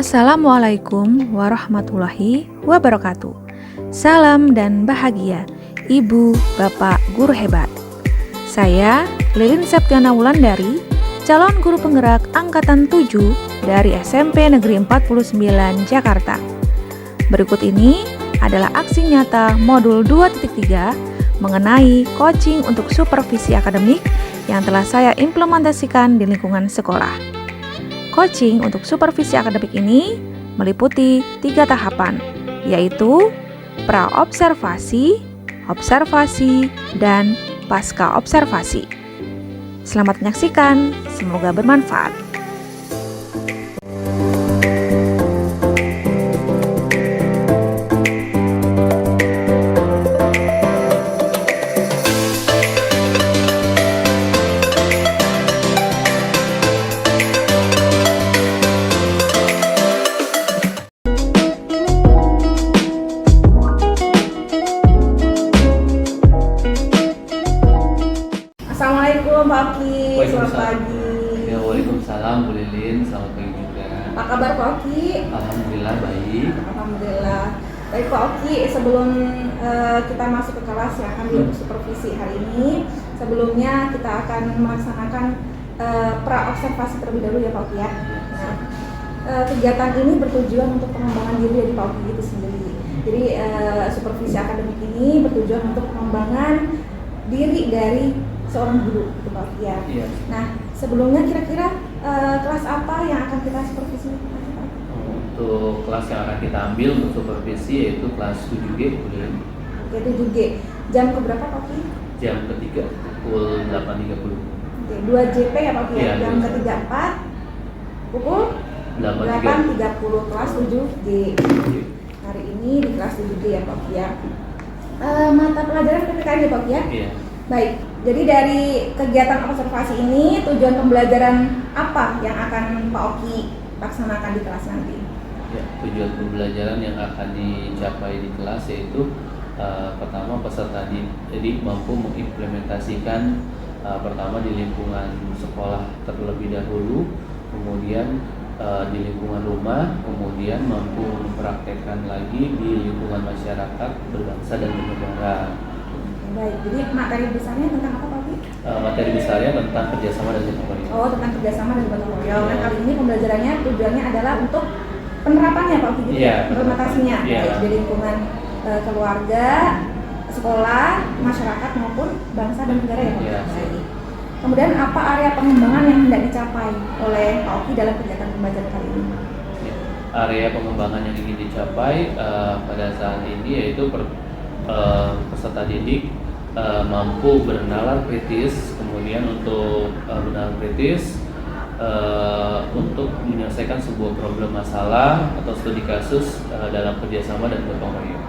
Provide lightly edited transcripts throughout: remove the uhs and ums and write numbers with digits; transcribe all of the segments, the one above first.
Assalamualaikum warahmatullahi wabarakatuh. Salam dan bahagia, Ibu, Bapak, Guru hebat. Saya Lilin Septiana Wulandari, calon guru penggerak Angkatan 7 dari SMP Negeri 49 Jakarta. Berikut ini adalah aksi nyata modul 2.3 mengenai coaching untuk supervisi akademik yang telah saya implementasikan di lingkungan sekolah. Coaching untuk supervisi akademik ini meliputi 3 tahapan, yaitu pra-observasi, observasi, dan pasca-observasi. Selamat menyaksikan, semoga bermanfaat. Assalamualaikum Pak Oki, selamat pagi. Ya, waalaikumsalam Bu Lilin, selamat pagi juga. Apa kabar Pak Oki? Alhamdulillah baik. Alhamdulillah. Baik Pak Oki, sebelum kita masuk ke kelas yang akan supervisi hari ini, sebelumnya kita akan melaksanakan pra-observasi terlebih dahulu ya Pak Oki ya. Nah, kegiatan ini bertujuan untuk pengembangan diri dari Pak Oki itu sendiri. Jadi supervisi akademik ini bertujuan untuk pengembangan diri dari seorang guru itu Pak Oki ya. Iya. Nah, sebelumnya kira-kira kelas apa yang akan kita supervisi? Untuk kelas yang akan kita ambil untuk supervisi yaitu kelas 7G Bu Lilin. Oke, 7G. Jam keberapa Pak Oki? Jam ketiga pukul 8.30. Oke, 2JP ya Pak Oki ya. Iya, Jam iya. ketiga 4 pukul 8.30 kelas 7G. Hari ini di kelas 7G ya Pak Oki ya. Mata pelajaran PPKN ya Pak Oki ya? Iya. Baik, jadi dari kegiatan observasi ini tujuan pembelajaran apa yang akan Pak Oki laksanakan di kelas nanti? Ya, tujuan pembelajaran yang akan dicapai di kelas yaitu pertama peserta didik mampu mengimplementasikan pertama di lingkungan sekolah terlebih dahulu, kemudian di lingkungan rumah, kemudian mampu mempraktekkan lagi di lingkungan masyarakat berbangsa dan bernegara. Baik, jadi materi besarnya tentang apa Pak Oki? Materi besarnya tentang kerjasama dan gotong royong. Oh, tentang kerjasama dan gotong royong. Nah, kali ini pembelajarannya tujuannya adalah untuk penerapannya Pak Oki, gitu Iya, ya, implementasinya iya. baik di lingkungan keluarga, sekolah, masyarakat maupun bangsa dan negara ya Pak Oki. Iya. Baik. Kemudian apa area pengembangan yang hendak dicapai oleh Pak Oki dalam kegiatan pembelajaran kali ini? Ya, area pengembangan yang ingin dicapai pada saat ini yaitu peserta didik mampu bernalar kritis, kemudian untuk bernalar kritis untuk menyelesaikan sebuah problem masalah atau studi kasus dalam kerjasama dan gotong royong.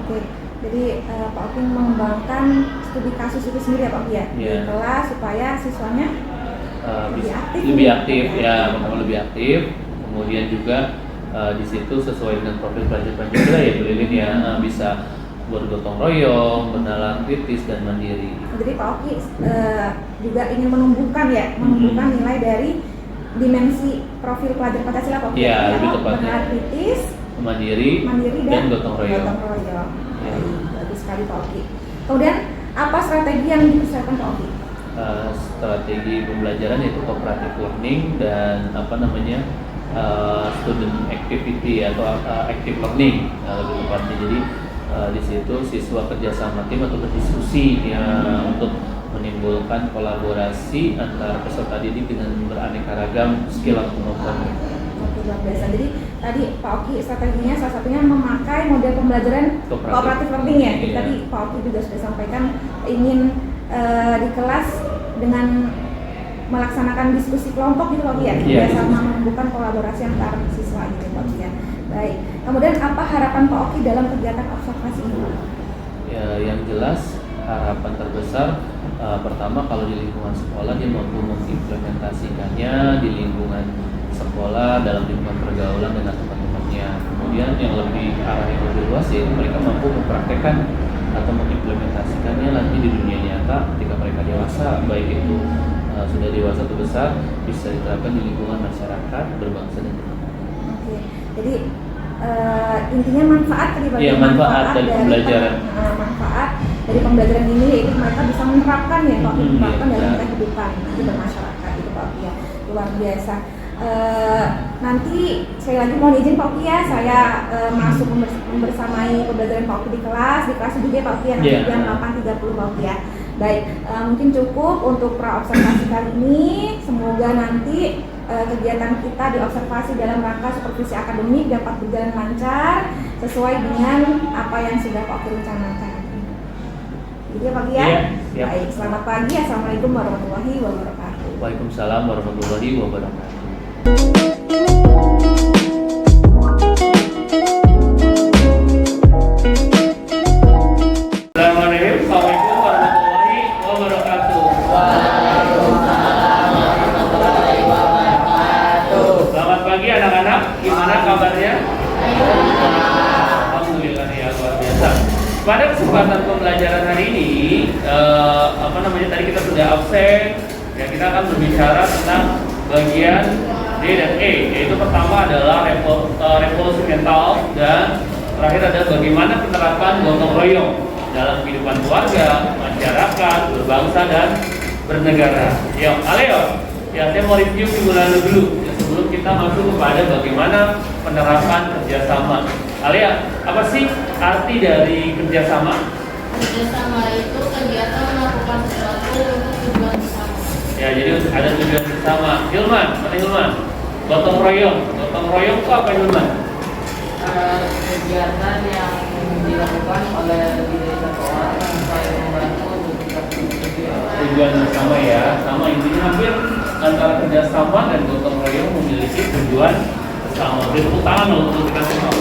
Oke, jadi Pak Oki mengembangkan studi kasus itu sendiri ya Pak Oki ya? Iya. Di kelas supaya siswanya lebih aktif ya, pertama lebih aktif, kemudian juga di situ sesuai dengan profil pelajaran juga ya Bu Lilin ya, bisa bergotong royong, bernalar kritis dan mandiri. Jadi Pak Oki juga ingin menumbuhkan nilai dari dimensi profil pelajar Pancasila Pak Oki. Iya, Ya, lebih tepatnya. bernalar kritis, Mandiri dan gotong royong. Ya. Ya. Bagus sekali Pak Oki. Kemudian apa strategi yang dipersiapkan Pak Oki? Strategi pembelajaran yaitu cooperative learning dan student activity atau active learning lebih tepatnya. Jadi di situ siswa kerjasama tim atau berdiskusi ya untuk menimbulkan kolaborasi antara peserta didik dengan beraneka ragam skill atau kemampuan. Oke, luar biasa. Jadi tadi Pak Oki strateginya salah satunya memakai model pembelajaran cooperative learning ya. Jadi Iya. tadi Pak Oki juga sudah sampaikan ingin di kelas dengan melaksanakan diskusi kelompok gitu Pak Oki ya. Iya, Bersama menumbuhkan kolaborasi antar siswa gitu Pak Oki ya. Baik. Kemudian apa harapan Pak Oki dalam kegiatan observasi ini? Ya, yang jelas harapan terbesar pertama kalau di lingkungan sekolah dia mampu mengimplementasikannya di lingkungan sekolah dalam lingkungan pergaulan dengan teman-temannya. Kemudian yang lebih arah yang lebih luas yaitu mereka mampu mempraktekkan atau mengimplementasikannya nanti di dunia nyata ketika mereka dewasa, baik itu sudah dewasa atau besar, bisa diterapkan di lingkungan masyarakat berbangsa dan bernegara. Oke, Oke. Jadi intinya manfaat tadi Iya, manfaat dari pembelajaran. Manfaat dari pembelajaran ini yaitu mereka bisa menerapkan ya Pak, menerapkan dalam Iya. kehidupan nanti bermasyarakat itu Pak ya, luar biasa. Nanti sekali lagi mohon izin Pak Uki ya, saya masuk membersamai pembelajaran Pak Uki di kelas juga Pak Uki ya, nanti Yeah. jam 8.30 Pak Uki ya. Baik, mungkin cukup untuk pra-observasi kali ini. Semoga nanti kegiatan kita di observasi dalam rangka supervisi akademik dapat berjalan lancar sesuai dengan apa yang sudah Pak Uki rencanakan. Gitu ya Pak Uki ya? Iya, siap. Baik, selamat pagi. Assalamualaikum warahmatullahi wabarakatuh. Waalaikumsalam warahmatullahi wabarakatuh. Bismillahirrahmanirrahim. Assalamualaikum warahmatullahi wabarakatuh. Selamat pagi anak-anak. Gimana kabarnya? Alhamdulillah ya, luar biasa. Pada kesempatan pembelajaran hari ini, tadi kita sudah absen. Ya, kita akan berbicara tentang bagian D dan E, yaitu pertama adalah revolusi mental dan terakhir ada bagaimana penerapan gotong royong dalam kehidupan keluarga, masyarakat, berbangsa dan bernegara. Yuk, Aleo, ya saya mau review minggu lalu dulu ya, sebelum kita masuk kepada bagaimana penerapan kerjasama. Alia, apa sih arti dari kerjasama? Kerjasama itu kegiatan melakukan sesuatu untuk tujuan bersama. Ya, jadi ada tujuan bersama. Hilman, mana Hilman? Gotong royong. Gotong royong itu apa Hilman? Kegiatan yang dilakukan oleh diri satu orang yang saling membantu untuk mencapai tujuan. Tujuan bersama ya, sama intinya hampir antara kerjasama dan gotong royong memiliki tujuan bersama. Beri tepuk tangan loh untuk kita semua.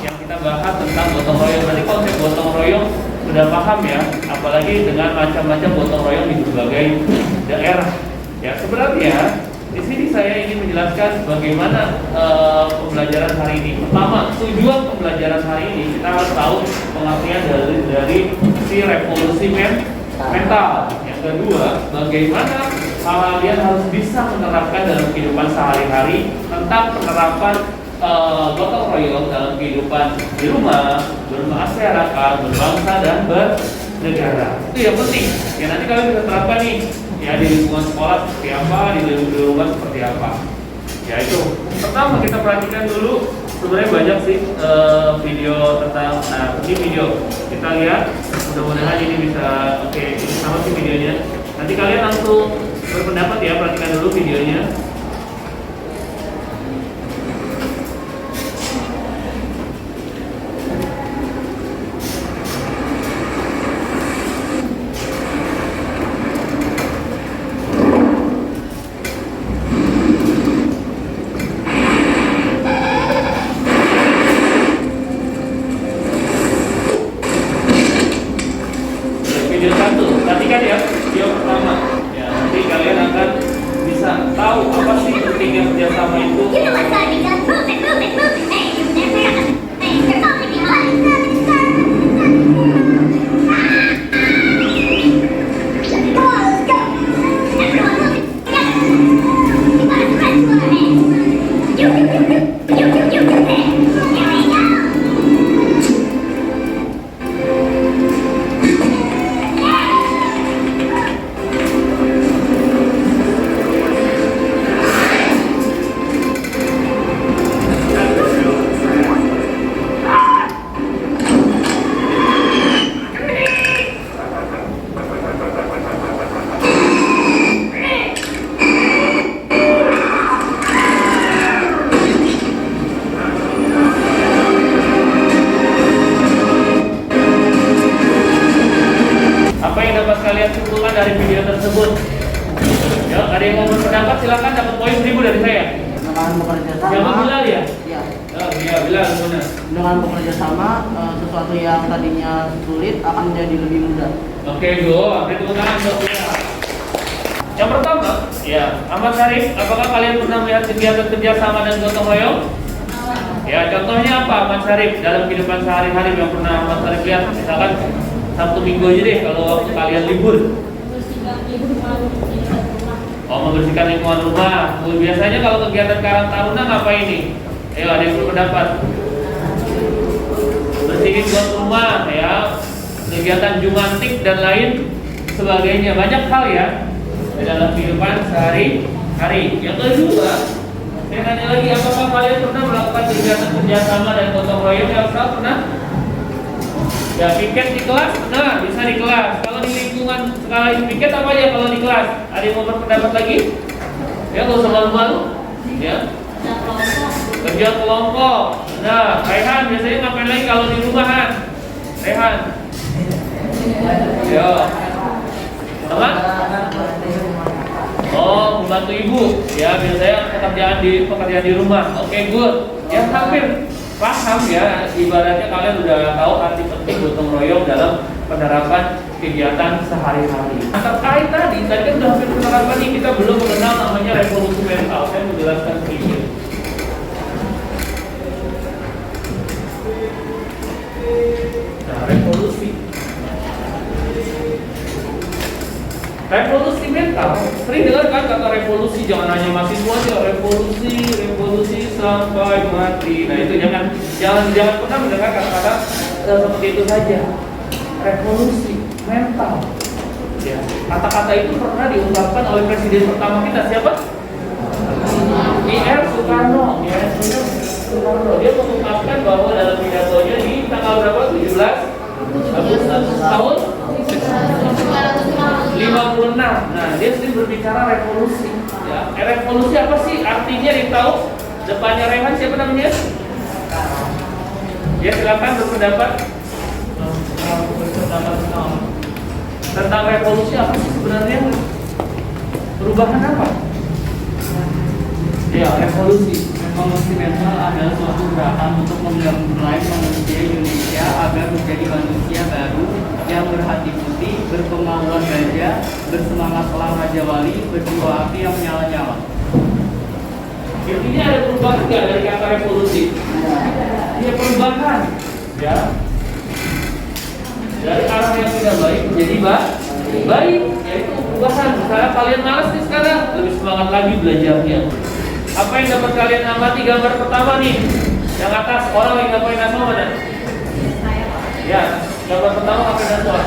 Yang kita bahas tentang gotong royong. Nanti konsep gotong royong sudah paham ya, apalagi dengan macam-macam gotong royong di berbagai daerah. Ya, sebenarnya di sini saya ingin menjelaskan bagaimana pembelajaran hari ini. Pertama, tujuan pembelajaran hari ini kita harus tahu pengertian dari si revolusi mental. Yang kedua, bagaimana kalian harus bisa menerapkan dalam kehidupan sehari-hari tentang penerapan gotong royong dalam kehidupan di rumah, bermasyarakat, berbangsa dan bernegara. Itu yang penting. Ya, nanti kalian bisa terapkan nih. Ya, di lingkungan sekolah seperti apa, di rumah seperti apa. Ya, itu pertama kita perhatikan dulu. Sebenarnya banyak sih video tentang, ini video kita lihat. Mudah-mudahan ini bisa oke, ini sama sih videonya. Nanti kalian langsung berpendapat ya, perhatikan dulu videonya. Video satu, perhatikan ya, video pertama. Ya, nanti kalian akan bisa tahu apa sih pentingnya kerjasama itu. You know what's gotta be done? Move it, move it, move it. Hey, you never have to. Hey, you're calling me hot. Come on, let's go. Everyone move it. Together. We gotta stretch to our hands. You. Hey, here we go. Apa yang dapat kalian simpulkan dari video tersebut? Ya, ada yang mau berpendapat silakan, dapat poin 1000 dari saya. Dengan bekerja sama, Siapa Bilal ya? ya, Oh iya, Bilal benar. dengan bekerja sama sesuatu yang tadinya sulit akan menjadi lebih mudah. Oke, go. Beri tepuk tangan untuk Bilal. Yang pertama, ya, Ahmad Syarif, apakah kalian pernah melihat kegiatan kerjasama dan gotong royong? Ya, contohnya apa Ahmad Syarif dalam kehidupan sehari-hari yang pernah Ahmad Syarif lihat? Misalkan Sabtu Minggu aja deh kalau waktu kalian libur. Oh, membersihkan lingkungan rumah. Biasanya kalau kegiatan Karang Taruna ngapain nih? Ayo, ada yang berpendapat? Bersihin buat rumah ya, kegiatan jumantik dan lain sebagainya. Banyak hal ya di dalam kehidupan sehari-hari. Yang kedua, saya tanya lagi, apakah kalian pernah melakukan kegiatan kerjasama dan gotong royong? Yang pernah? Ya, piket di kelas, benar, bisa di kelas. Kalau di lingkungan sekali piket apa aja kalau di kelas? Ada yang mau berpendapat lagi? Ya, nggak usah malu-malu. Ya, kerja kelompok. Nah, Rehan biasanya ngapain lagi kalau di rumahan? Rehan. Yo. Apa? Oh, membantu ibu. Ya, biasanya pekerjaan di rumah. Oke, good. Ya, hampir paham ya. Ibaratnya kalian udah tahu arti penting gotong royong dalam penerapan kegiatan sehari-hari. Nah, terkait tadi kan udah hampir penerapan nih, kita belum mengenal namanya revolusi mental. Saya menjelaskan sedikit. Nah, revolusi mental. Sering dengar kan kata revolusi, jangan hanya mahasiswa aja, revolusi sampai mati. Nah, itu jangan pernah mendengar kata-kata seperti itu saja. Revolusi mental. Ya, kata-kata itu pernah diungkapkan oleh presiden pertama kita, siapa? I.R. Soekarno. Dia mengungkapkan bahwa dalam pidatonya di tanggal berapa? 17 Agustus tahun 56. Nah, dia sering berbicara revolusi. Ya, revolusi apa sih? Artinya tahu? Depannya Rehan siapa namanya? Ya, silakan berpendapat. Tentang revolusi apa sih sebenarnya? Perubahan apa? Ya, revolusi. Revolusi mental adalah suatu gerakan untuk memulai manusia Indonesia agar menjadi manusia baru yang berhati putih, berkemauan gajah, bersemangat elang Raja Wali, berjiwa api yang menyala-nyala. Intinya ada perubahan nggak dari kata revolusi? Iya, perubahan. Ya. Dari arah yang tidak baik menjadi baik, yaitu perubahan. Misalnya kalian malas nih sekarang, lebih semangat lagi belajarnya. Apa yang dapat kalian amati gambar pertama nih? Yang atas, orang yang ngapain asal mana? Ya, gambar pertama ngapain asal?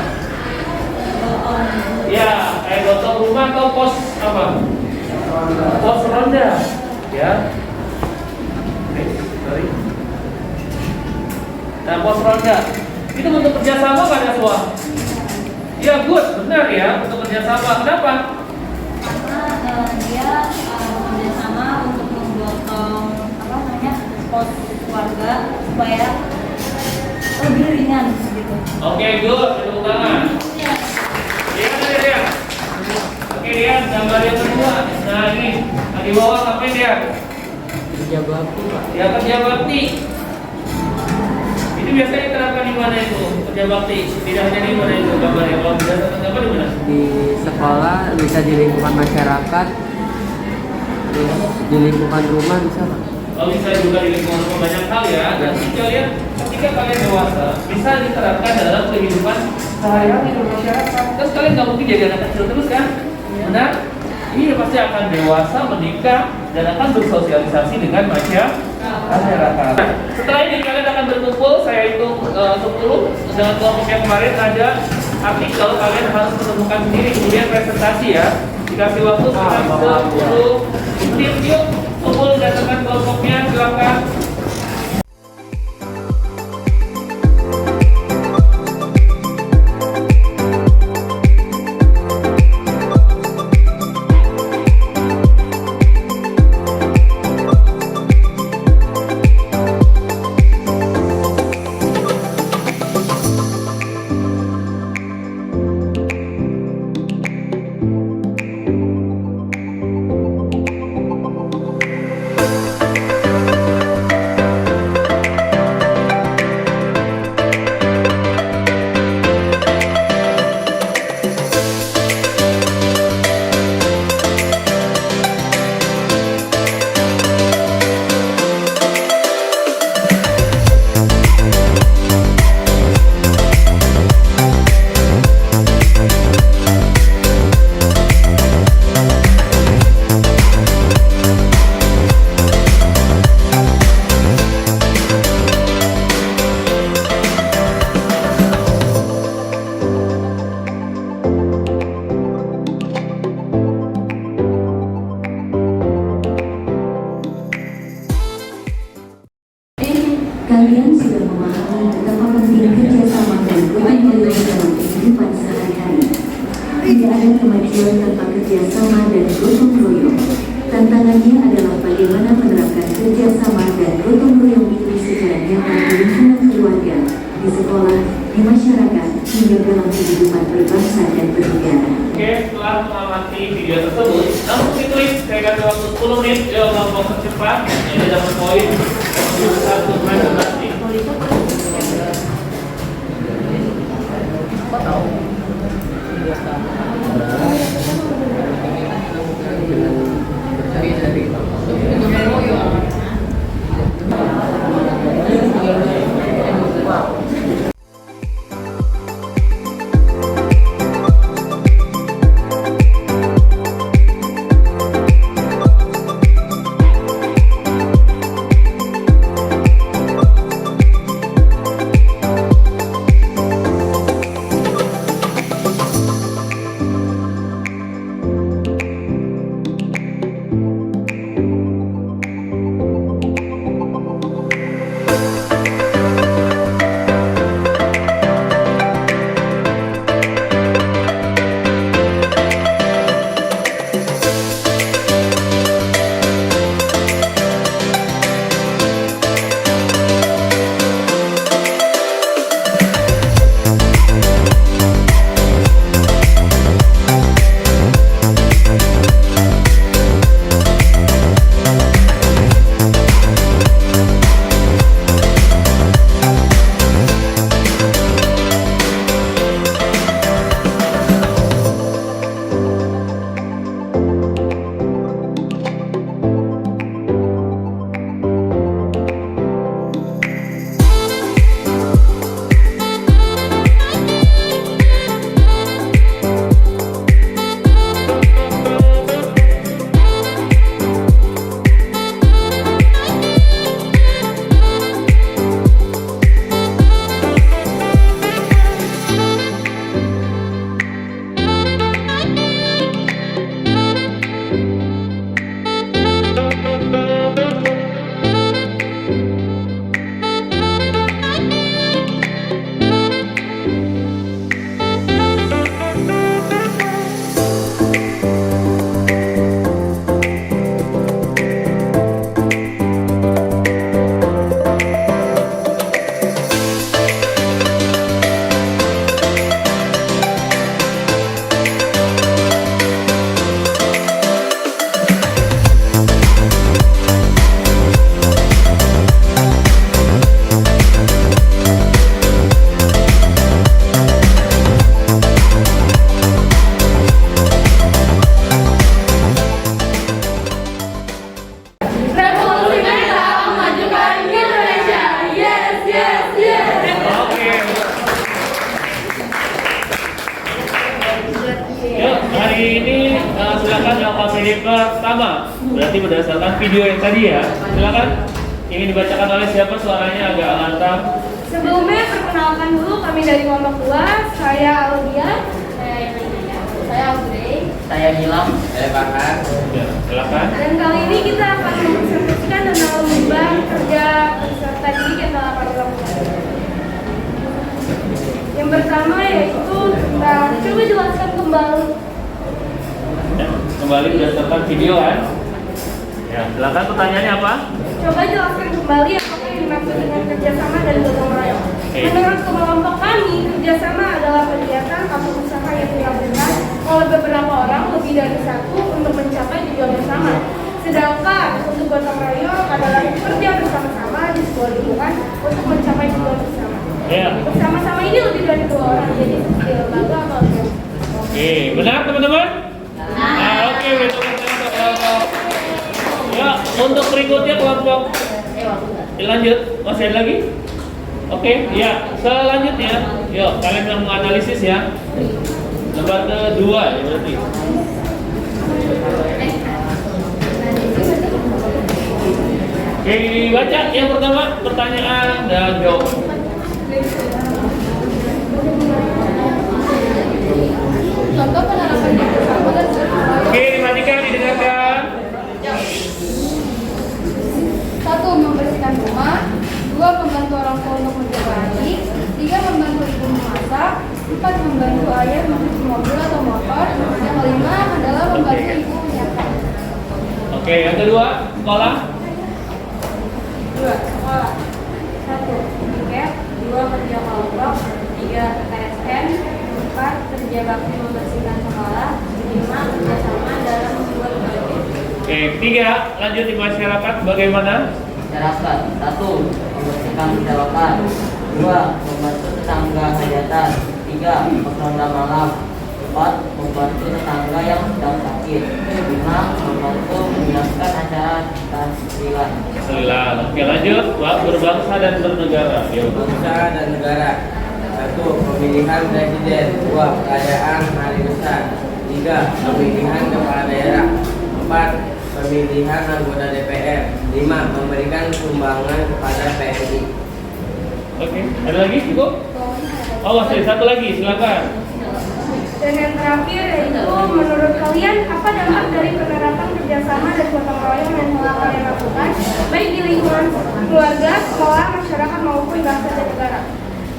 Ya, kayak gotong rumah atau pos apa? Pos ronda. Ya. Sorry. Nah, pos ronda. Itu bentuk kerjasama kan ya, Suah? Ya, good, benar ya, bentuk kerjasama. Kenapa? Karena dia kerjasama untuk menggotong pos keluarga supaya lebih ringan gitu. Oke, good, tepuk tangan. Iya. Oke, dia gambar yang kedua. Nah, ini di bawah ngapain dia? Kerja bakti, Pak. Ya, kerja bakti. Itu biasanya diterapkan di mana itu? Kerja bakti. Tidak hanya di mana itu gambarnya. Kalau tidak apa di mana? Di sekolah, bisa di lingkungan masyarakat, terus di lingkungan rumah bisa, Pak. Kalau bisa juga di lingkungan rumah, banyak hal ya. Dan kalian ketika kalian dewasa bisa diterapkan dalam kehidupan sehari-hari bermasyarakat. Terus kalian nggak mungkin jadi anak kecil terus kan? Benar? Iya, pasti akan dewasa, menikah, dan akan bersosialisasi dengan masyarakat. Nah, setelah ini kalian akan berkumpul, saya hitung 10 dengan kelompok yang kemarin ada artikel, kalian harus menemukan sendiri, kemudian presentasi ya. Dikasih waktu sekitar 10 menit, yuk kumpul dan tekan kelompoknya, silakan. Kalian sudah memahami betapa penting kerjasama dan gotong royong dalam kehidupan sehari-hari. Tidak ada kemajuan tanpa kerjasama dan gotong royong. Tantangannya adalah bagaimana menerapkan kerjasama dan gotong royong itu secara nyata di lingkungan keluarga, di sekolah, di masyarakat, hingga dalam kehidupan berbangsa dan bernegara. Oke, setelah mengamati video tersebut, langsung ditulis. Saya kasih waktu 10 menit, jawab kelompok cepat. Ini dapat poin 1 prestasi. Pertama, berarti berdasarkan video yang tadi ya. Silakan. Ingin dibacakan oleh siapa? Suaranya agak lantang. Sebelumnya perkenalkan dulu kami dari kelompok 2. Saya Audia. Saya Audrey. Saya Gilang. Saya Bahar. Ya, silakan. Dan kali ini kita akan mempresentasikan tentang lomba kerja peserta didik yang telah kami lakukan. Yang pertama yaitu tentang coba jelaskan kembali. Ya, kembali berdasarkan video kan? Ya, silakan pertanyaannya apa? Coba jelaskan kembali apa yang dimaksud dengan kerjasama dan gotong royong. Menurut kelompok kami, kerjasama adalah kegiatan atau usaha yang dilakukan oleh beberapa orang lebih dari satu untuk mencapai tujuan bersama. Sedangkan untuk gotong royong adalah kerja bersama-sama di sebuah lingkungan untuk mencapai tujuan bersama. Ya. Bersama-sama ini lebih dari 2 orang, jadi seperti lembaga atau organisasi. Oke, benar teman-teman? Oke, betul untuk kelompok. Ya, untuk berikutnya kelompok. Lanjut, masih ada lagi? Oke, ya, selanjutnya, yuk kalian yang menganalisis ya. Lembar kedua ya berarti. Oke, baca yang pertama pertanyaan dan jawab. Contoh penerapan bersama dan Oke, dimatikan, didengarkan. 1. Membersihkan rumah. 2. membantu orang tua untuk menjaga adik. 3. Membantu ibu memasak. 4. Membantu ayah mencuci mobil atau motor. Yang kelima adalah membantu ibu menyiapkan. Oke, yang kedua, sekolah. 2. Sekolah. 1. Tiket. 2. Kerja kelompok. 3. TSN. 4. Kerja bakti membersihkan sekolah. 5. Kerjasama dalam membuat budget. Oke, 3. Lanjut di masyarakat bagaimana? Masyarakat. 1. Membersihkan selokan. 2. Membantu tetangga hajatan. 3. Berronda malam. 4. Membantu tetangga yang sedang sakit. 5. Membantu menyiapkan acara tahlilan. Tahlilan. Oke, lanjut. Berbangsa dan bernegara. Yuk. Bangsa dan negara. 1. Pemilihan presiden. 2. Perayaan hari besar. 3. Pemilihan kepala daerah. 4. Pemilihan anggota DPR. 5. Memberikan sumbangan kepada PNI. Oke, ada lagi cukup? Oh, masih satu lagi, silakan. Dan yang terakhir yaitu menurut kalian apa dampak dari penerapan kerjasama dan gotong royong yang telah kalian lakukan baik di lingkungan keluarga, sekolah, masyarakat maupun bangsa dan negara?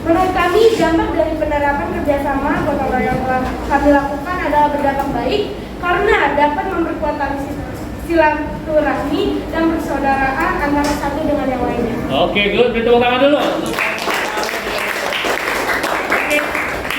Menurut kami dampak dari penerapan kerjasama gotong royong yang telah kami lakukan adalah berdampak baik karena dapat memperkuat tali silaturahmi dan persaudaraan antara satu dengan yang lainnya. Oke, good. Beri tepuk tangan dulu. Oke,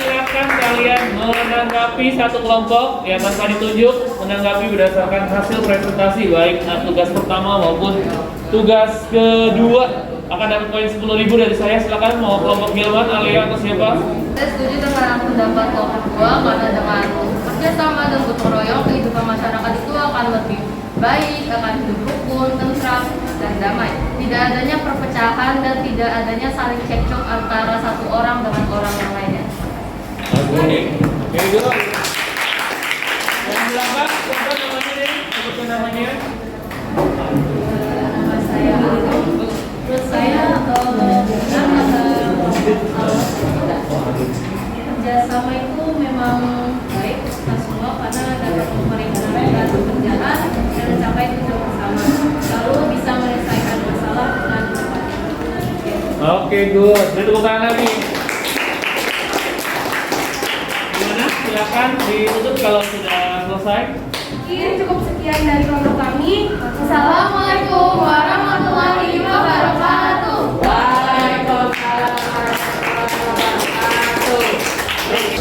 silakan kalian menanggapi satu kelompok ya tanpa ditunjuk, menanggapi berdasarkan hasil presentasi baik tugas pertama maupun tugas kedua. Akan dapat poin 10.000 dari saya. Silakan mau kelompok Gilman, Alia atau siapa? Saya setuju dengan pendapat kelompok kedua karena dengan kerjasama dan gotong royong kehidupan masyarakat itu akan lebih baik, akan hidup rukun, tentram, dan damai. Tidak adanya perpecahan dan tidak adanya saling cekcok antara satu orang dengan orang yang lainnya. Oke, good. Dan silakan, siapa namanya nih? Sebutkan namanya. Nama saya, menurut saya kerjasama itu memang baik kita semua karena dapat memperringkat pekerjaan dan mencapai tujuan bersama, lalu bisa menyelesaikan masalah dengan cepat. Oke, good. Beri tepuk tangan lagi. Gimana? Silakan ditutup kalau sudah selesai. Mungkin cukup sekian dari kelompok kami. Assalamualaikum warahmatullahi wabarakatuh. Waalaikumsalam warahmatullahi wabarakatuh.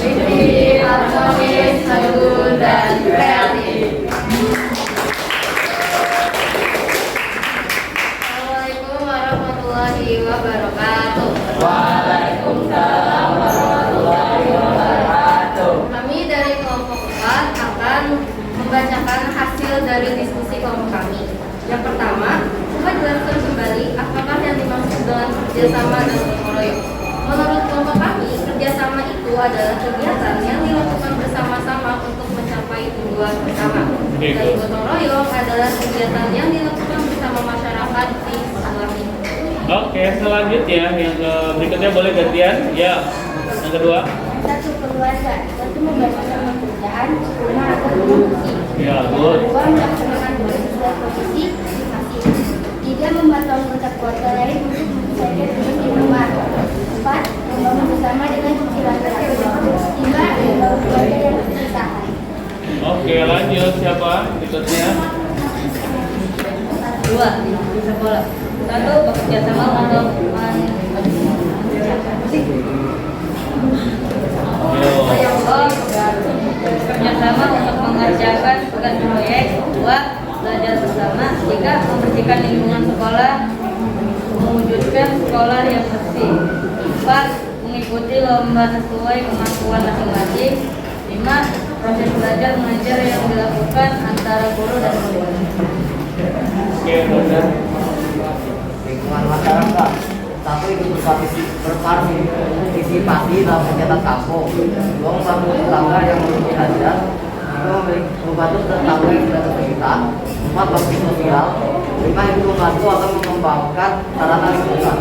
Jadi, harmonis, teguh, dan kreatif. Assalamualaikum warahmatullahi wabarakatuh. Waalaikumsalam warahmatullahi wabarakatuh. Kami dari kelompok 4 akan membacakan hasil dari diskusi kelompok kami. Yang pertama, coba jelaskan kembali apakah yang dimaksud dengan kerjasama dan gotong royong. Menurut kelompok kami, kerjasama itu adalah kegiatan yang dilakukan bersama-sama untuk mencapai tujuan bersama. Dan gotong royong adalah kegiatan yang dilakukan bersama masyarakat di sekitar itu. Oke, selanjutnya yang berikutnya boleh gantian. Ya, yang kedua. Satu, keluarga. Satu, membagikan pekerjaan. 5, agar berfungsi. Ya, good. 2, melaksanakan tugas sesuai profesi masing-masing. 3, membantu anggota keluarga lain untuk menyelesaikan tugas di rumah. 4, membangun bersama dengan silaturahmi. 5, membangun keluarga yang berpisahan. Oke, lanjut. Siapa berikutnya? 2. Di sekolah. 1. Bekerja sama untuk kerjasama untuk mengerjakan tugas proyek. 2. Belajar bersama. 3. Membersihkan lingkungan sekolah, mewujudkan sekolah yang bersih. 4. Mengikuti lomba sesuai kemampuan masing-masing. 5. Proses belajar mengajar yang dilakukan antara guru dan murid. Oke, benar. Lingkungan masyarakat. 1. Ikut berpartisipasi dalam kegiatan kampung. 2. Membantu tetangga yang memiliki hajat. 3. Membantu tetangga yang sudah terpisah. 4. Bakti sosial. 5. Ikut membantu akan mengembangkan sarana lingkungan.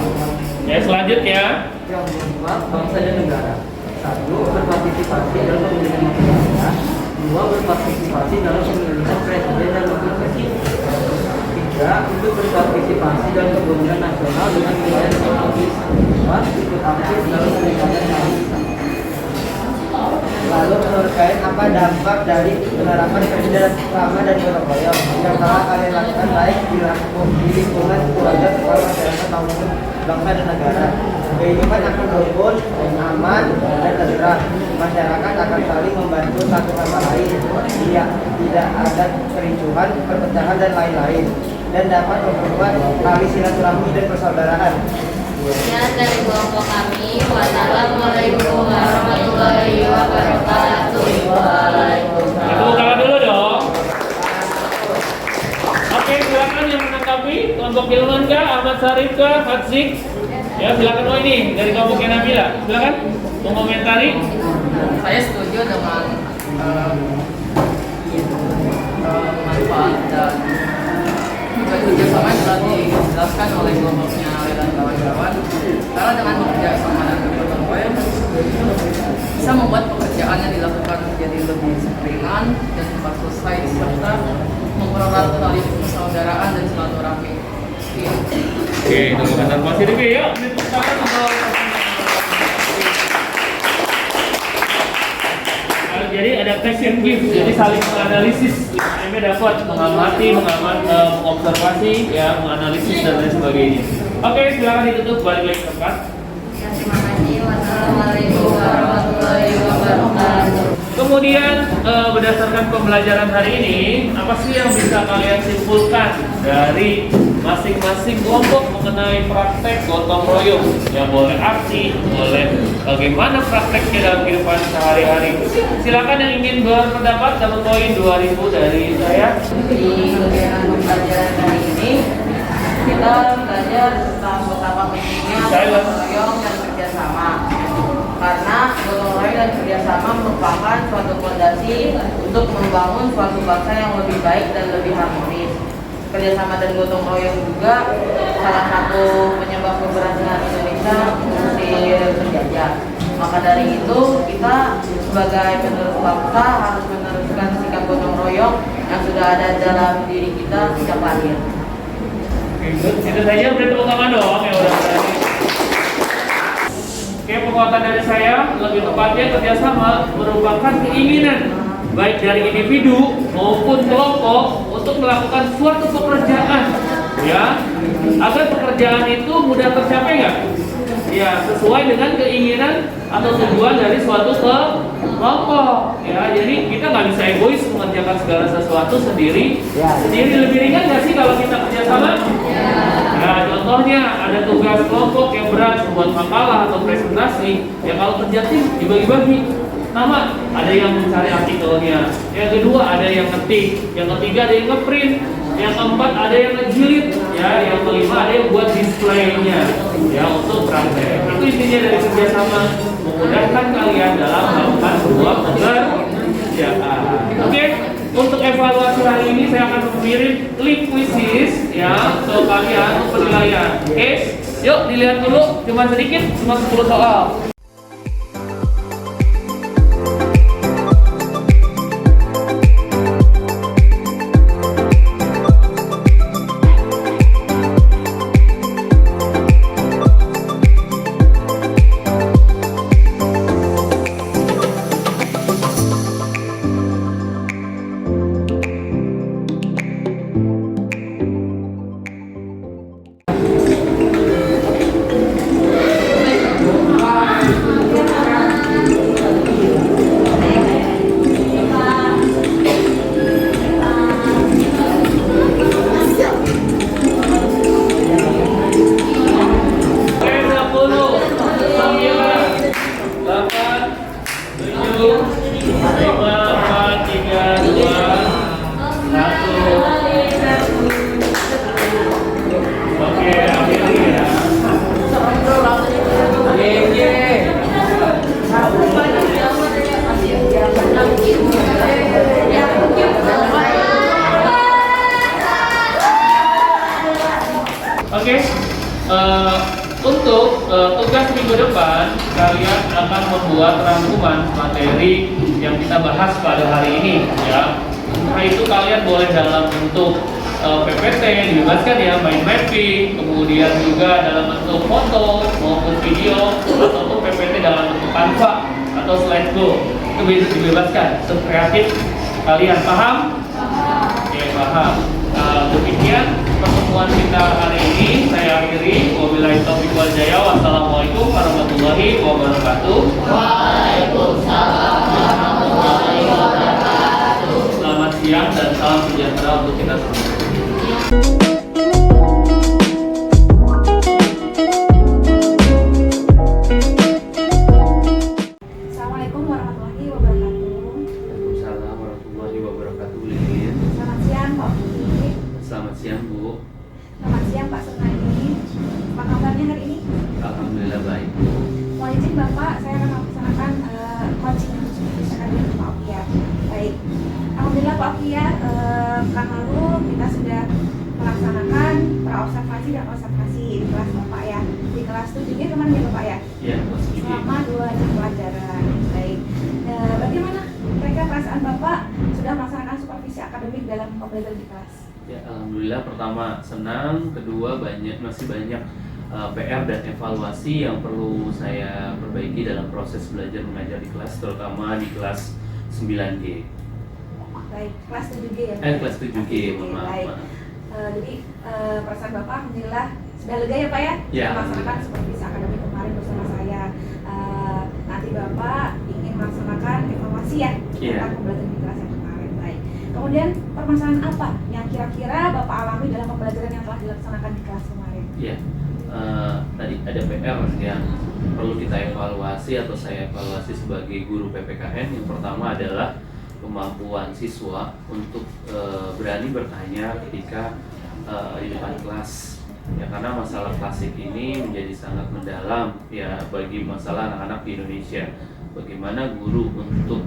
Ya, selanjutnya. Yang kedua, bangsa dan negara. 1. Berpartisipasi dalam pemilihan masyarakat. 2. Berpartisipasi dalam pemilihan presiden dan wakil presiden. 3. Untuk berpartisipasi dalam pembangunan nasional dengan nilai Mas ikut aktif dalam peningkatan kualitas. Lalu terkait apa dampak dari penerapan kerja sama dan gotong royong yang telah kalian lakukan baik di lingkungan keluarga serta masyarakat maupun bangsa dan negara. Kehidupan akan rukun, aman, dan tentram. Masyarakat akan saling membantu satu sama lain. Tidak ada kericuhan, perpecahan, dan lain-lain. Dan dapat memperkuat tali silaturahmi dan persaudaraan. Sekian dari kelompok kami. Wassalamualaikum warahmatullahi wabarakatuh. Tepuk tangan dulu dong. Oke, silakan yang menanggapi. Kelompok Ilman kah, Ahmad Sarif kah, Hatzik? Ya, silakan. Oh ini dari kelompoknya Nabila. Silakan mengomentari. Saya setuju dengan manfaat dan kerjasama yang telah dijelaskan oleh kelompoknya Ali dan kawan-kawan. Karena dengan bekerja sama dan bergotong royong bisa membuat pekerjaan yang dilakukan menjadi lebih ringan dan cepat selesai serta mempererat tali persaudaraan dan silaturahmi. Oke, tepuk tangan positif ya. Tepuk tangan untuk. Jadi ada take and give, jadi saling menganalisis. Ini dapat mengamati, mengobservasi, ya, menganalisis dan lain sebagainya. Oke, silakan ditutup, balik lagi ke tempat. Ya, terima kasih. Wassalamualaikum warahmatullahi wabarakatuh. Kemudian berdasarkan pembelajaran hari ini, apa sih yang bisa kalian simpulkan dari masing-masing kelompok mengenai praktek gotong royong? Ya boleh arti, boleh bagaimana prakteknya dalam kehidupan sehari-hari. Silakan yang ingin berpendapat dapat poin 2000 dari saya. Di kegiatan pembelajaran hari ini kita belajar tentang betapa pentingnya gotong royong dan kerjasama. Karena gotong royong dan kerjasama merupakan suatu fondasi untuk membangun suatu bangsa yang lebih baik dan lebih harmonis. Kerjasama dan gotong royong juga salah satu penyebab keberhasilan Indonesia mengusir penjajah. Maka dari itu kita sebagai penerus bangsa harus meneruskan sikap gotong royong yang sudah ada dalam diri kita sejak lahir. Itu saja, beri tepuk tangan dong yang udah berani. Oke, penguatan dari saya, lebih tepatnya kerjasama merupakan keinginan baik dari individu maupun kelompok untuk melakukan suatu pekerjaan, ya, agar pekerjaan itu mudah tercapai nggak? Ya, sesuai dengan keinginan atau tujuan dari suatu kelompok, ya. Jadi kita nggak bisa egois mengerjakan segala sesuatu sendiri. Sendiri lebih ringan nggak sih kalau kita kerjasama? Nah, contohnya ada tugas kelompok yang berat membuat makalah atau presentasi, ya kalau kerja tim dibagi-bagi. Pertama, ada yang mencari artikelnya, yang kedua ada yang ngetik, yang ketiga ada yang ngeprint, yang keempat ada yang ngejilid, ya, yang kelima ada yang buat displaynya, ya, untuk praktek. Itu intinya dari kerjasama, memudahkan kalian dalam melakukan sebuah pekerjaan. Oke, untuk evaluasi hari ini saya akan mengirim link quizzes, ya, ke kalian untuk penilaian. Oke, yuk dilihat dulu, cuma sedikit, cuma 10 soal. Oke, untuk tugas minggu depan kalian akan membuat rangkuman materi yang kita bahas pada hari ini, ya. Nah itu kalian boleh dalam bentuk PPT dibebaskan ya, mind mapping, kemudian juga dalam bentuk foto maupun video, ataupun PPT dalam bentuk Canva atau slideshow, itu bisa dibebaskan, sekreatif kalian. Paham? Oke, paham. Demikian pertemuan kita hari ini saya akhiri. Wabillahi taufiq wal hidayah. Wassalamualaikum warahmatullahi wabarakatuh. Waalaikumsalam warahmatullahi wabarakatuh. Selamat siang dan salam sejahtera untuk kita semua. Assalamualaikum warahmatullahi wabarakatuh. Waalaikumsalam warahmatullahi wabarakatuh. Lilin. Selamat siang Pak Uki. Selamat siang Bu. Selamat siang Pak Sunadi. Apa kabarnya hari ini? Alhamdulillah baik. Mohon izin Bapak, saya akan melaksanakan coaching untuk bisa dengan Pak Uki ya. Baik. Alhamdulillah Pak Uki ya, pekan lalu kita sudah melaksanakan praobservasi dan observasi di kelas Bapak ya. Di kelas 7 kemarin ya Bapak ya. Ya, masih Selama 2 jam pelajaran. Baik. Bagaimana mereka perasaan Bapak sudah melaksanakan supervisi akademik dalam pembelajaran di kelas? Ya, alhamdulillah. Pertama senang, kedua masih banyak PR dan evaluasi yang perlu saya perbaiki dalam proses belajar mengajar di kelas, terutama di kelas 9G. Baik, kelas 7G ya? Kelas 7G, mohon maaf. Baik. Jadi perasaan Bapak alhamdulillah sudah lega ya Pak ya? Ya, melaksanakan supervisi akademik kemarin bersama saya. Nanti Bapak ingin melaksanakan evaluasi ya tentang pembelajaran di kelas yang kemarin. Baik. Kemudian permasalahan apa yang kira-kira Bapak alami dalam pembelajaran yang telah dilaksanakan di kelas kemarin? Iya, tadi ada PR yang perlu kita evaluasi atau saya evaluasi sebagai guru PPKN. Yang pertama adalah kemampuan siswa untuk berani bertanya ketika di depan kelas. Ya, karena masalah klasik ini menjadi sangat mendalam ya bagi masalah anak-anak di Indonesia. Bagaimana guru untuk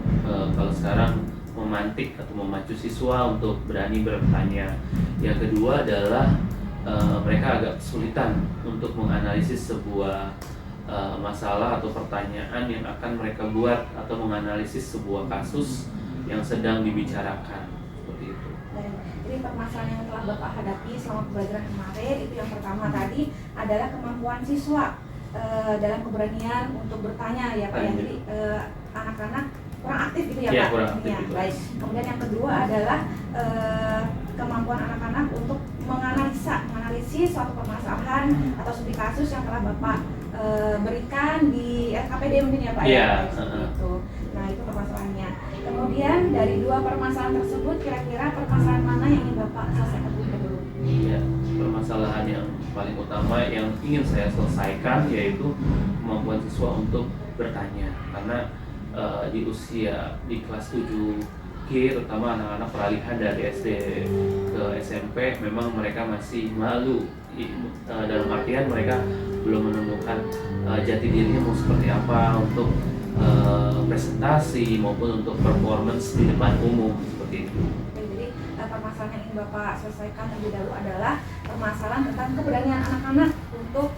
kalau sekarang memantik atau memacu siswa untuk berani bertanya. Yang kedua adalah mereka agak kesulitan untuk menganalisis sebuah masalah atau pertanyaan yang akan mereka buat atau menganalisis sebuah kasus yang sedang dibicarakan, seperti itu. Jadi permasalahan yang telah Bapak hadapi selama pembelajaran kemarin itu yang pertama tadi adalah kemampuan siswa dalam keberanian untuk bertanya ya Pak ya. Jadi anak-anak kurang aktif gitu ya Pak. Kurang aktif ya, gitu. Baik. Kemudian yang kedua adalah kemampuan anak-anak untuk menganalisis suatu permasalahan atau studi kasus yang telah Bapak berikan di LKPD mungkin ya Pak ya. Itu. Nah, itu permasalahannya. Kemudian dari dua permasalahan tersebut kira-kira permasalahan mana yang ingin Bapak selesaikan dulu? Ya, permasalahan yang paling utama yang ingin saya selesaikan yaitu kemampuan siswa untuk bertanya. Karena di usia di kelas 7G terutama anak-anak peralihan dari SD ke SMP memang mereka masih malu dalam artian mereka belum menemukan jati dirinya mau seperti apa untuk presentasi maupun untuk performance di depan umum seperti itu. Jadi permasalahan yang ingin Bapak selesaikan terlebih dahulu adalah permasalahan tentang keberanian anak-anak untuk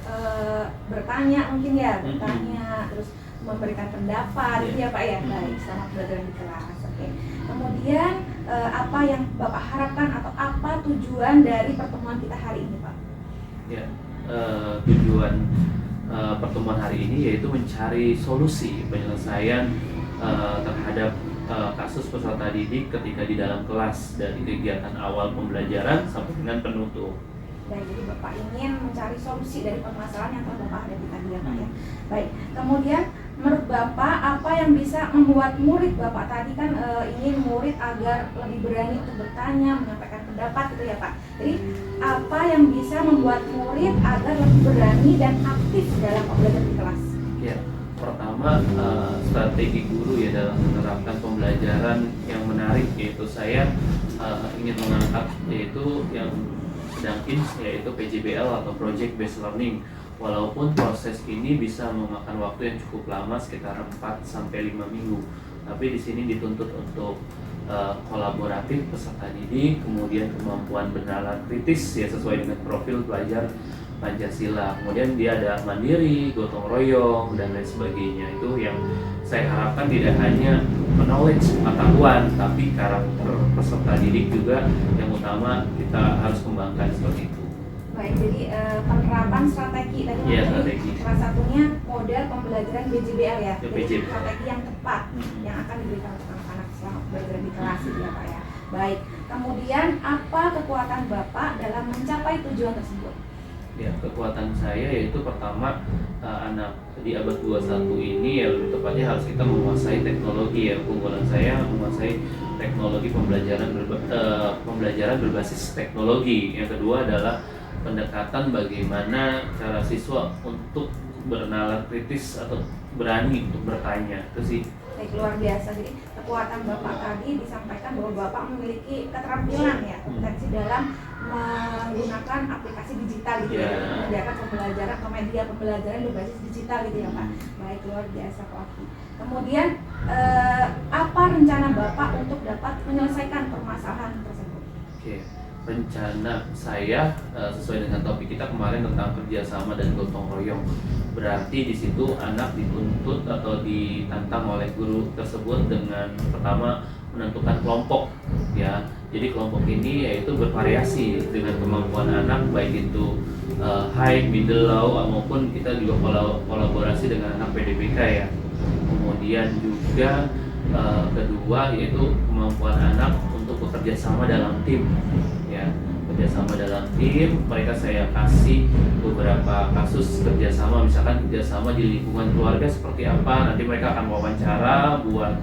bertanya mungkin ya, bertanya terus memberikan pendapat gitu ya Pak ya. Baik, selama pembelajaran di kelas. Oke. Kemudian apa yang Bapak harapkan atau apa tujuan dari pertemuan kita hari ini Pak? Ya, tujuan pertemuan hari ini yaitu mencari solusi penyelesaian terhadap kasus peserta didik ketika di dalam kelas dari kegiatan awal pembelajaran sampai dengan penutup. Baik, jadi Bapak ingin mencari solusi dari permasalahan yang telah Bapak hadapi tadi ya Pak ya. Baik, kemudian menurut Bapak apa yang bisa membuat murid Bapak tadi kan ingin murid agar lebih berani untuk bertanya, menyampaikan pendapat gitu ya Pak. Jadi apa yang bisa membuat murid agar lebih berani dan aktif dalam pembelajaran di kelas? Ya, pertama strategi guru ya dalam menerapkan pembelajaran yang menarik yaitu saya ingin mengangkat yaitu yang sedang yaitu PJBL atau Project Based Learning. Walaupun proses ini bisa memakan waktu yang cukup lama sekitar 4-5 minggu, tapi di sini dituntut untuk kolaboratif peserta didik, kemudian kemampuan bernalar kritis ya sesuai dengan profil pelajar Pancasila. Kemudian dia ada mandiri, gotong royong dan lain sebagainya. Itu yang saya harapkan tidak hanya knowledge, pengetahuan, tapi karakter peserta didik juga yang utama kita harus kembangkan seperti itu. Baik, jadi penerapan strategi tadi Iya, Mas, strategi. salah satunya model pembelajaran BJBL ya. Jadi BJBL. strategi yang tepat yang akan diberikan untuk anak-anak selama belajar di kelas gitu ya Pak ya. Baik, kemudian apa kekuatan Bapak dalam mencapai tujuan tersebut? Ya, kekuatan saya yaitu pertama anak di abad 21 ini ya lebih tepatnya harus kita menguasai teknologi ya. Keunggulan saya menguasai teknologi pembelajaran berbasis teknologi. Yang kedua adalah pendekatan bagaimana cara siswa untuk bernalar kritis atau berani untuk bertanya. Itu sih. Baik, luar biasa. Jadi kekuatan Bapak tadi disampaikan bahwa Bapak memiliki keterampilan ya, kompetensi dalam menggunakan aplikasi digital gitu ya, mengerjakan pembelajaran atau media pembelajaran berbasis digital gitu ya Pak. Baik, luar biasa Pak Oki. Kemudian apa rencana Bapak untuk dapat menyelesaikan permasalahan tersebut? Oke, rencana saya sesuai dengan topik kita kemarin tentang kerjasama dan gotong royong. Berarti di situ anak dituntut atau ditantang oleh guru tersebut dengan pertama menentukan kelompok ya. Jadi kelompok ini yaitu bervariasi dengan kemampuan anak, baik itu high, middle, low maupun kita juga kolaborasi dengan anak PDBK ya. Kemudian juga kedua yaitu kemampuan anak untuk bekerja sama dalam tim ya. Kerjasama dalam tim, mereka saya kasih beberapa kasus kerjasama, misalkan kerjasama di lingkungan keluarga seperti apa, nanti mereka akan wawancara, buat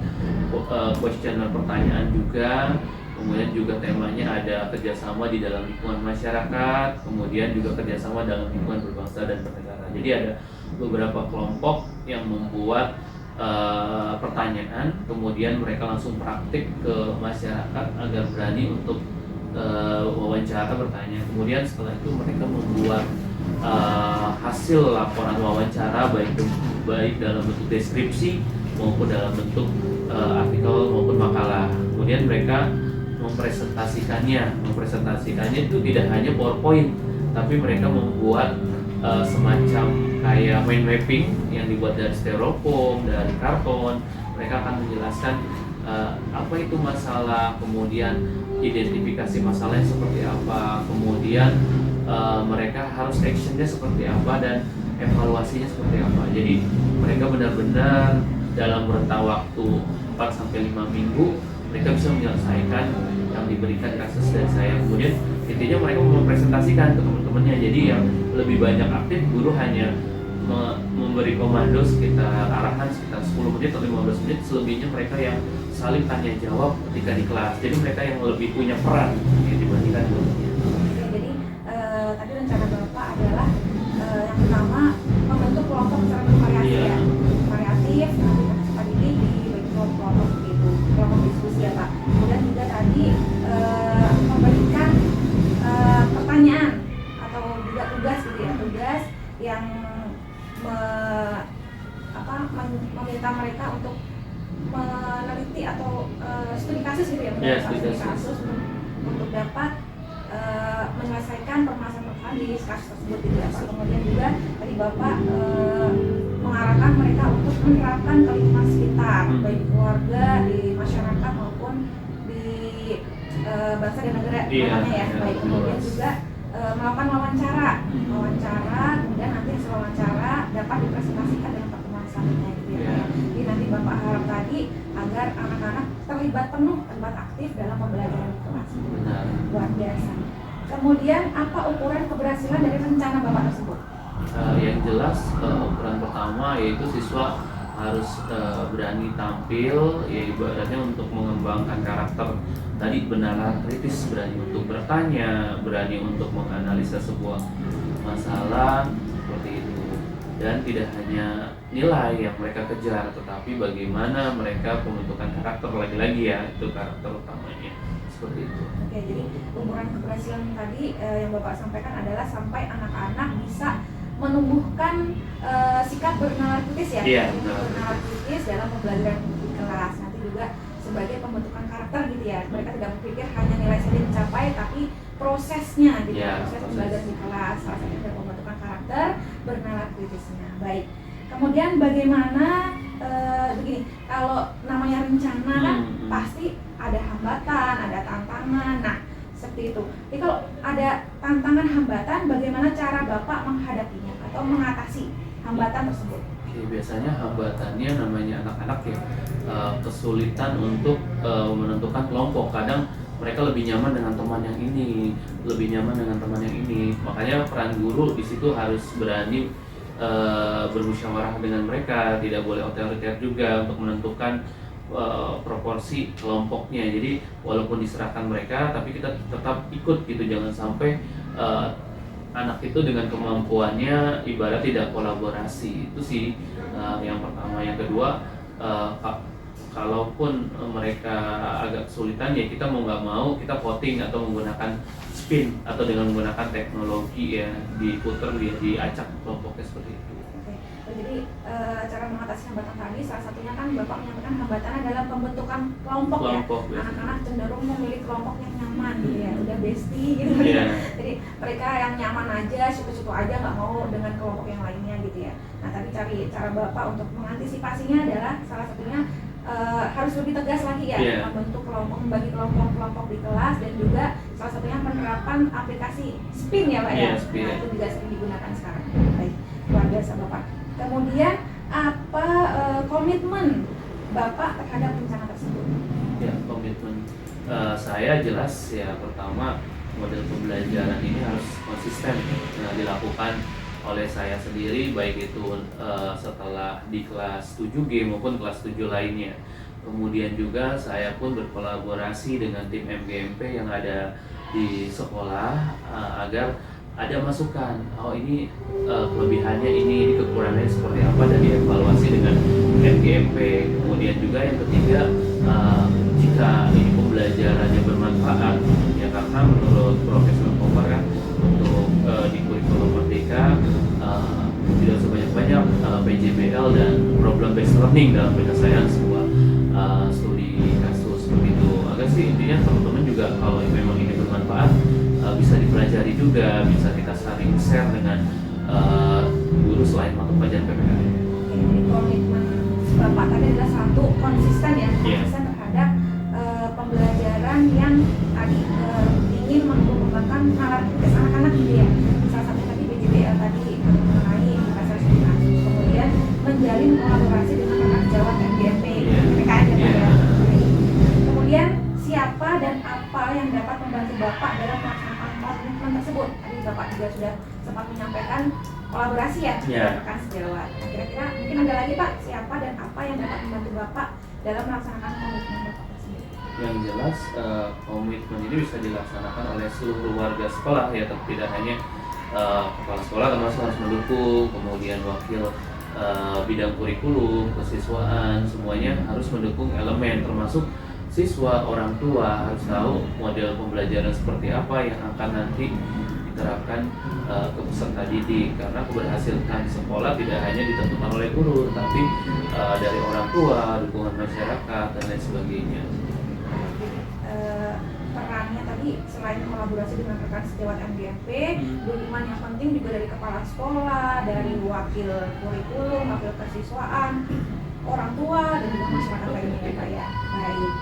kuesioner pertanyaan juga, kemudian juga temanya ada kerjasama di dalam lingkungan masyarakat, kemudian juga kerjasama dalam lingkungan berbangsa dan bernegara. Jadi ada beberapa kelompok yang membuat pertanyaan, kemudian mereka langsung praktik ke masyarakat agar berani untuk wawancara bertanya. Kemudian setelah itu mereka membuat hasil laporan wawancara baik dalam bentuk deskripsi maupun dalam bentuk artikel maupun makalah. Kemudian mereka mempresentasikannya itu tidak hanya PowerPoint, tapi mereka membuat semacam kayak mind mapping yang dibuat dari styrofoam, dari karton. Mereka akan menjelaskan apa itu masalah, kemudian identifikasi masalahnya seperti apa, kemudian mereka harus actionnya seperti apa dan evaluasinya seperti apa. Jadi mereka benar-benar dalam rentang waktu 4-5 minggu mereka bisa menyelesaikan yang diberikan kasus dari saya. Kemudian intinya mereka mempresentasikan ke teman-temannya. Jadi yang lebih banyak aktif, guru hanya memberi komando sekitar arahan sekitar 10 menit atau 15 menit, selebihnya mereka yang saling tanya jawab ketika di kelas. Jadi mereka yang lebih punya peran dibandingkan gurunya. Jadi tadi rencana Bapak adalah yang pertama membentuk kelompok secara bervariasi ya, variatif, nanti peserta didik dibagi kelompok gitu, kelompok diskusi ya Pak. Kemudian juga tadi memberikan pertanyaan atau juga tugas gitu ya, tugas yang meminta mereka untuk meneliti atau studi kasus gitu ya, studi kasus untuk dapat menyelesaikan permasalahan di kasus tersebut gitu ya Pak. Kemudian juga tadi Bapak mengarahkan mereka untuk menerapkan ke lingkungan sekitar, baik keluarga, di masyarakat maupun di bangsa dan negara ya. Baik, kemudian juga melakukan wawancara, kemudian nanti hasil wawancara dapat dipresentasikan dalam pertemuan selanjutnya gitu ya. Jadi nanti Bapak harap tadi agar anak-anak terlibat aktif dalam pembelajaran di kelas. Luar biasa. Kemudian apa ukuran keberhasilan dari rencana Bapak tersebut? Yang jelas ukuran pertama yaitu siswa harus berani tampil, ya ibaratnya untuk mengembangkan karakter tadi, benar kritis, berani untuk bertanya, berani untuk menganalisa sebuah masalah seperti itu. Dan tidak hanya nilai yang mereka kejar, tetapi bagaimana mereka pembentukan karakter, lagi-lagi ya, itu karakter utamanya seperti itu. Oke, jadi umuran keberhasilan tadi yang Bapak sampaikan adalah sampai anak-anak bisa menumbuhkan sikap bernalar kritis ya, bernalar kritis dalam pembelajaran di kelas. Nanti juga sebagai pembentukan karakter gitu ya, mereka tidak berpikir hanya nilai saja dicapai, tapi prosesnya gitu, proses belajar di kelas, salah satunya dari pembentukan karakter, bernalar kritisnya. Baik, Kemudian bagaimana begini, kalau namanya rencana kan pasti ada hambatan, ada tantangan. Nah, seperti itu. Jadi kalau ada tantangan hambatan, bagaimana cara Bapak menghadapinya atau mengatasi hambatan tersebut? Oke, biasanya hambatannya namanya anak-anak ya, kesulitan untuk menentukan kelompok. Kadang mereka lebih nyaman dengan teman yang ini, lebih nyaman dengan teman yang ini. Makanya peran guru di situ harus berani bermusyawarah dengan mereka, tidak boleh otoriter juga untuk menentukan proporsi kelompoknya. Jadi walaupun diserahkan mereka, tapi kita tetap ikut gitu, jangan sampai anak itu dengan kemampuannya ibarat tidak kolaborasi. Itu sih yang pertama. Yang kedua, kalaupun mereka agak kesulitan ya kita mau nggak mau kita voting atau menggunakan spin atau dengan menggunakan teknologi ya, diputer dia diacak kelompoknya seperti itu. Jadi cara mengatasi hambatan tadi salah satunya kan Bapak menyampaikan hambatannya dalam pembentukan kelompok ya. Anak-anak cenderung memilih kelompok yang nyaman gitu ya, udah bestie gitu ya. Jadi mereka yang nyaman aja, situ-situ aja, nggak mau dengan kelompok yang lainnya gitu ya. Nah tadi cara Bapak untuk mengantisipasinya adalah salah satunya harus lebih tegas lagi ya, membentuk kelompok, membagi kelompok-kelompok di kelas, dan juga salah satunya penerapan aplikasi spin ya Pak ya. Nah itu juga sering digunakan sekarang. Baik, luar biasa Bapak. Kemudian apa komitmen Bapak terhadap rencana tersebut? Ya, komitmen saya jelas ya, pertama model pembelajaran ini harus konsisten dilakukan oleh saya sendiri, baik itu setelah di kelas 7G maupun kelas 7 lainnya. Kemudian juga saya pun berkolaborasi dengan tim MGMP yang ada di sekolah agar ada masukan, oh ini kelebihannya ini kekurangannya seperti apa, dan dievaluasi dengan MGMP. Kemudian juga yang ketiga, jika ini pembelajarannya bermanfaat ya, karena menurut Profesor Komar kan untuk di kurikulum Merdeka tidak sebanyak-banyak PJBL dan problem based learning dalam bahasa saya sebuah studi kasus begitu. Agar sih intinya teman-teman juga kalau memang ini bermanfaat bisa dipelajari juga, bisa kita saling share dengan guru selain mata pelajaran PPKN. Jadi komitmen Bapak tadi adalah satu, konsisten ya, konsisten terhadap pembelajaran yang tadi ingin mengembangkan kreativitas anak-anak gitu ya. Salah satu tadi PJBL tadi mengenai bahasa kasus, kemudian menjalin kolaborasi dengan rekan sejawat MGMP, PPKN ya. Kemudian siapa dan apa yang dapat membantu Bapak dalam melaksanakan komitmen tersebut? Tadi Bapak juga sudah sempat menyampaikan kolaborasi ya dengan rekan sejawat. Nah, kira-kira mungkin ada lagi Pak, siapa dan apa yang dapat membantu Bapak dalam melaksanakan komitmen Bapak tersebut? Yang jelas komitmen ini bisa dilaksanakan oleh seluruh warga sekolah ya, tidak hanya kepala sekolah termasuk harus mendukung, kemudian wakil bidang kurikulum, kesiswaan, semuanya harus mendukung elemen, termasuk siswa, orang tua harus tahu model pembelajaran seperti apa yang akan nanti diterapkan ke peserta didik, karena keberhasilan sekolah tidak hanya ditentukan oleh guru, tapi dari orang tua, dukungan masyarakat dan lain sebagainya. Perannya tadi selain kolaborasi dengan rekan sejawat MGMP, dukungan yang penting juga dari kepala sekolah, dari wakil kurikulum, wakil kesiswaan, orang tua, dan juga masyarakat lainnya ya Pak ya. Baik.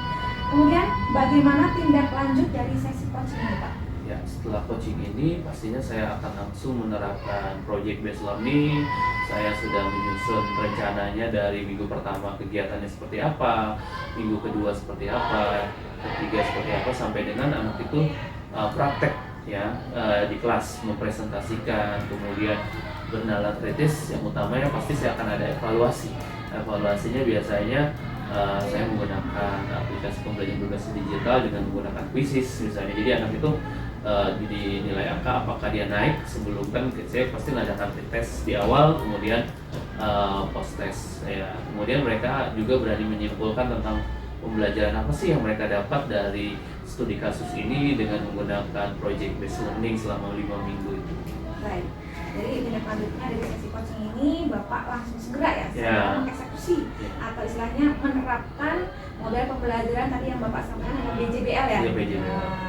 Kemudian bagaimana tindak lanjut dari sesi coaching ini Pak? Ya, setelah coaching ini pastinya saya akan langsung menerapkan project based learning. Saya sudah menyusun rencananya dari minggu pertama kegiatannya seperti apa, minggu kedua seperti apa, ketiga seperti apa, sampai dengan anak itu praktek ya di kelas mempresentasikan, kemudian bernalar kritis. Yang utamanya pasti saya akan ada evaluasi. Evaluasinya biasanya saya menggunakan aplikasi pembelajaran berbasis digital dengan menggunakan quizzes misalnya. Jadi anak itu dinilai angka apakah dia naik sebelum, kan saya pasti mengadakan tes di awal, kemudian post test ya. Kemudian mereka juga berani menyimpulkan tentang pembelajaran apa sih yang mereka dapat dari studi kasus ini dengan menggunakan project based learning selama 5 minggu itu. Baik. Jadi tindak lanjutnya dari sesi coaching ini Bapak langsung segera ya mengeksekusi atau istilahnya menerapkan model pembelajaran tadi yang Bapak sampaikan dengan BJBL ya,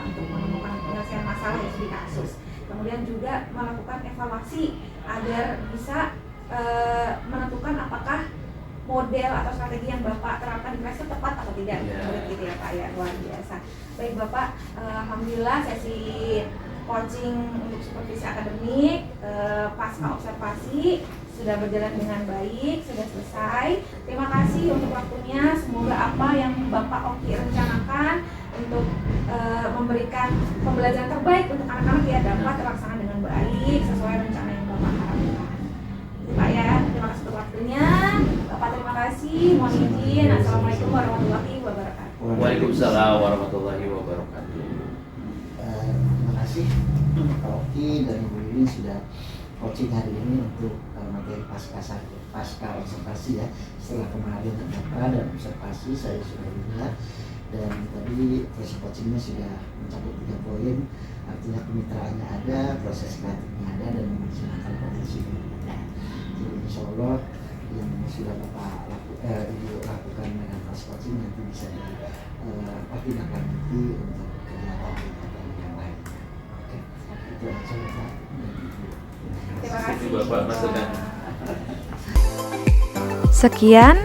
untuk menemukan penyelesaian masalah yang studi kasus. Kemudian juga melakukan evaluasi agar bisa menentukan model atau strategi yang Bapak terapkan di kelas itu tepat atau tidak menurut gitu ya Pak ya, luar biasa. Baik Bapak, alhamdulillah sesi coaching untuk supervisi akademik pasca observasi sudah berjalan dengan baik, sudah selesai. Terima kasih untuk waktunya. Semoga apa yang Bapak Oki rencanakan untuk memberikan pembelajaran terbaik untuk anak-anak ya dapat terlaksana dengan baik sesuai rencana yang Bapak harapkan. Pak ya, terima kasih untuk waktunya. Bapak terima kasih. Mohon izin. Assalamualaikum warahmatullahi wabarakatuh. Waalaikumsalam warahmatullahi wabarakatuh. Terima kasih Pak Oki dan Ibu Lili sudah coaching hari ini untuk materi pasca observasi ya. Setelah kemarin terdata dan observasi saya sudah lihat, dan tadi proses coachingnya sudah mencakup 3 poin, artinya kemitraannya ada, proses kreatifnya ada, dan memaksimalkan potensi ada. Jadi insya Allah yang sudah Bapak Ibu lakukan dengan proses coaching nanti bisa ditindaklanjuti untuk kegiatan yang lain. Oke, itu aja Pak. Terima kasih Bapak masukan. Sekian,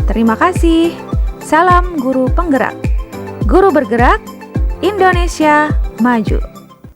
terima kasih. Salam guru penggerak. Guru bergerak, Indonesia maju.